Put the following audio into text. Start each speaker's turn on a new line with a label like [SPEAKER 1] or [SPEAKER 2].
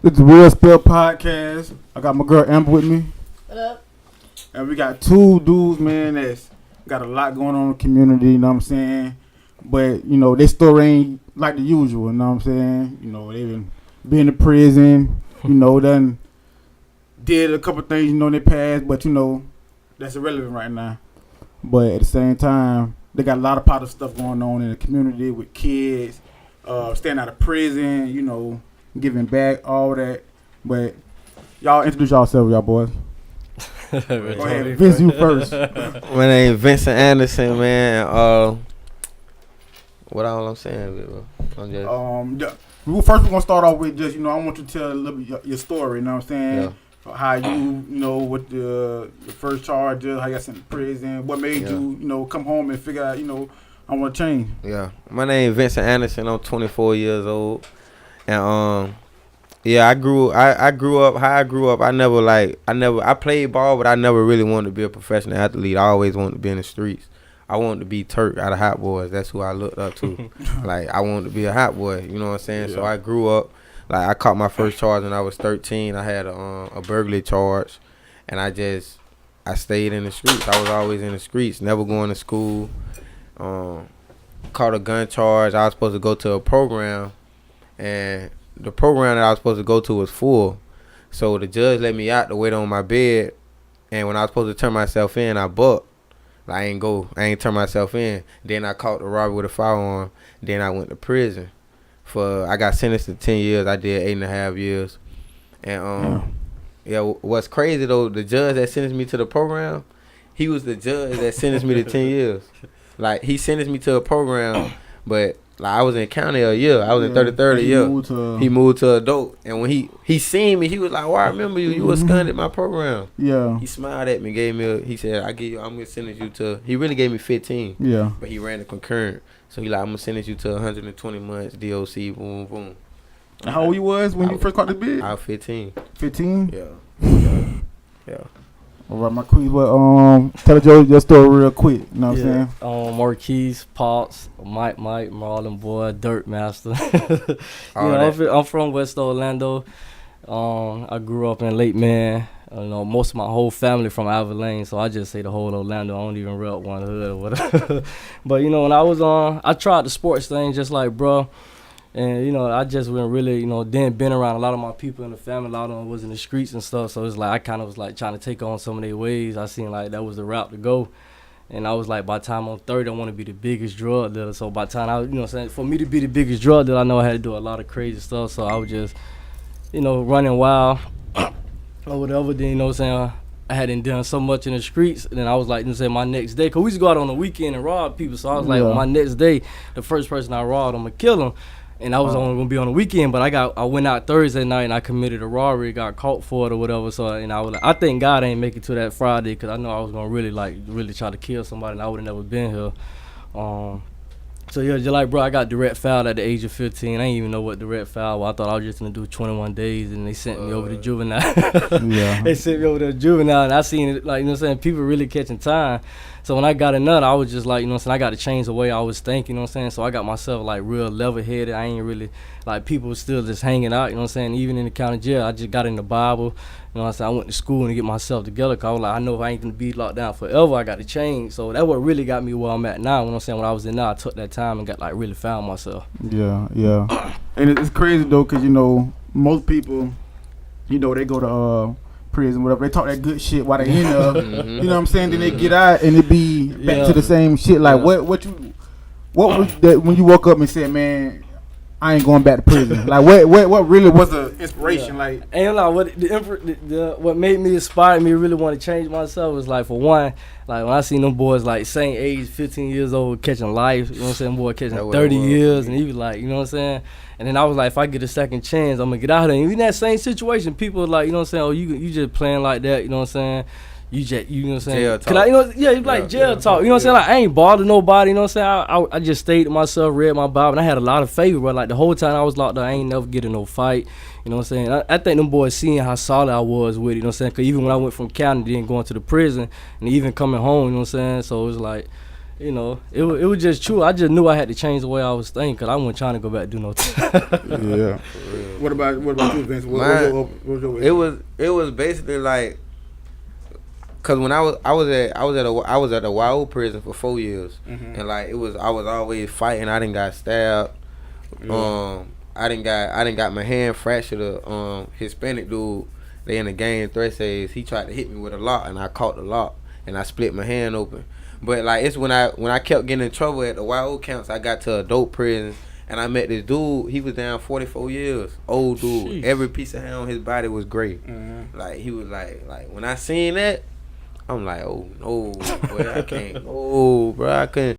[SPEAKER 1] It's the Real Spill Podcast. I got my girl Amber with me.
[SPEAKER 2] What up?
[SPEAKER 1] And we got two dudes, man, that's got a lot going on in the community, you know what I'm saying? But, you know, their story ain't like the usual, you know what I'm saying? You know, they been in prison, you know, done did a couple things, you know, in their past, but, you know, that's irrelevant right now. But at the same time, they got a lot of positive stuff going on in the community with kids, staying out of prison, you know, giving back, all that. But y'all introduce yourselves, y'all boys. Go ahead, Vince, you first.
[SPEAKER 3] My name is Vincent Anderson, man. What all I'm saying, I'm just
[SPEAKER 1] First we're gonna start off with just, you know, I want you to tell a little bit your story, you know what I'm saying?
[SPEAKER 3] Yeah.
[SPEAKER 1] How you know, what the first charges, how you got sent to prison, what made you, you know, come home and figure out, you know, I want to change. Yeah,
[SPEAKER 3] my name is Vincent Anderson. I'm 24 years old, and I grew up. How I grew up, I played ball, but I never really wanted to be a professional athlete. I always wanted to be in the streets. I wanted to be Turk out of Hot Boys. That's who I looked up to. Like, I wanted to be a hot boy. You know what I'm saying? Yeah. So I grew up. Like, I caught my first charge when I was 13. I had a burglary charge, and I stayed in the streets. I was always in the streets, never going to school. Caught a gun charge. I was supposed to go to a program, and the program that I was supposed to go to was full. So the judge let me out to wait on my bed, and when I was supposed to turn myself in, I bucked. I ain't turn myself in. Then I caught the robbery with a firearm. Then I went to prison. I got sentenced to 10 years. I did 8.5 years. And what's crazy though, the judge that sentenced me to the program, he was the judge that sentenced me to 10 years. Like, he sentenced me to a program, but like, I was in county a year. I was in 33rd a year. He moved to adult. And when he seen me, he was like, "Oh, I remember you. You was scunned at my program."
[SPEAKER 1] Yeah.
[SPEAKER 3] He smiled at me, he said, I'm going to sentence you to, he really gave me 15.
[SPEAKER 1] Yeah.
[SPEAKER 3] But he ran the concurrent. So he like, "I'm going to sentence you to 120 months, DOC, boom, boom."
[SPEAKER 1] And how old you was when you first caught the bid?
[SPEAKER 3] I was 15.
[SPEAKER 1] 15?
[SPEAKER 3] Yeah.
[SPEAKER 1] All right, Marquis, but tell your story real quick. You know what I'm saying?
[SPEAKER 4] Marquis, Pops, Mike, Marlon Boy, Dirt Master. I'm from West Orlando. I grew up in Lake Man. You know, most of my whole family from Abilene, so I just say the whole Orlando. I don't even rep one hood or whatever. But you know, when I was I tried the sports thing just like bro. And, you know, I just went really, you know, then been around a lot of my people in the family. A lot of them was in the streets and stuff. So it's like I kind of was like trying to take on some of their ways. I seen like that was the route to go. And I was like, by the time I'm 30, I want to be the biggest drug dealer. So by the time I, you know what I'm saying, for me to be the biggest drug dealer, I know I had to do a lot of crazy stuff. So I was just, you know, running wild or whatever. Then, you know what I'm saying, I hadn't done so much in the streets. And then I was like, you know, say my next day, because we used to go out on the weekend and rob people. So I was like, my next day, the first person I robbed, I'm going to kill him. And I was only gonna be on the weekend, but I went out Thursday night and I committed a robbery, got caught for it or whatever. So and I was like, I thank God I ain't make it to that Friday because I know I was gonna really try to kill somebody and I would have never been here. So yeah, just like bro, I got direct foul at the age of 15. I didn't even know what direct foul was. I thought I was just gonna do 21 days and they sent me over to juvenile. They sent me over to juvenile and I seen it like, you know what I'm saying, people really catching time. So when I got a nut, I was just like, you know what I'm saying, I got to change the way I was thinking, you know what I'm saying? So I got myself like real level-headed. I ain't really, like people was still just hanging out, you know what I'm saying? Even in the county jail, I just got in the Bible, you know what I'm saying? I went to school and get myself together because I was like, I know if I ain't going to be locked down forever, I got to change. So that what really got me where I'm at now, you know what I'm saying? When I was in there, I took that time and got like really found myself.
[SPEAKER 1] Yeah. And it's crazy though because, you know, most people, you know, they go to prison, whatever, they talk that good shit while they in there. You know what I'm saying? Then they get out and it be back to the same shit. Like what was that when you woke up and said, "Man, I ain't going back to prison"? Like what really was the inspiration? Like,
[SPEAKER 4] ain't like what made me inspire me to really want to change myself was like, for one, like when I seen them boys like same age, 15 years old, catching life, you know what I'm saying, boy catching 30 years, and he was like, you know what I'm saying. And then I was like, if I get a second chance, I'm gonna get out of there. And in that same situation, people are like, you know what I'm saying, oh, you just playing like that, you know what I'm saying? You know what I'm saying?
[SPEAKER 3] Jail talk.
[SPEAKER 4] It's like jail talk. You know what I'm saying? Like I ain't bothered nobody, you know what I'm saying? I just stayed to myself, read my Bible, and I had a lot of favor, but like the whole time I was locked up, I ain't never get in no fight. You know what I'm saying? I think them boys seeing how solid I was with it, you know what I'm saying? Because even when I went from county, then going to the prison, and even coming home, you know what I'm saying? So it was like, you know, it was just true. I just knew I had to change the way I was thinking, cause I wasn't trying to go back to do no time.
[SPEAKER 1] Yeah. What about you, Vince? What was your
[SPEAKER 3] it was basically like, cause when I was at the Wild prison for 4 years, and like I was always fighting. I didn't got stabbed. Yeah. I didn't got my hand fractured. Hispanic dude, they in the game threat says he tried to hit me with a lock, and I caught the lock, and I split my hand open. But like it's when I kept getting in trouble at the Wild camps, I got to adult prison, and I met this dude. He was down 44 years, old dude. Jeez. Every piece of hair on his body was gray. Like he was like when I seen that, I'm like, oh no, boy, I can't. Oh, bro, I couldn't.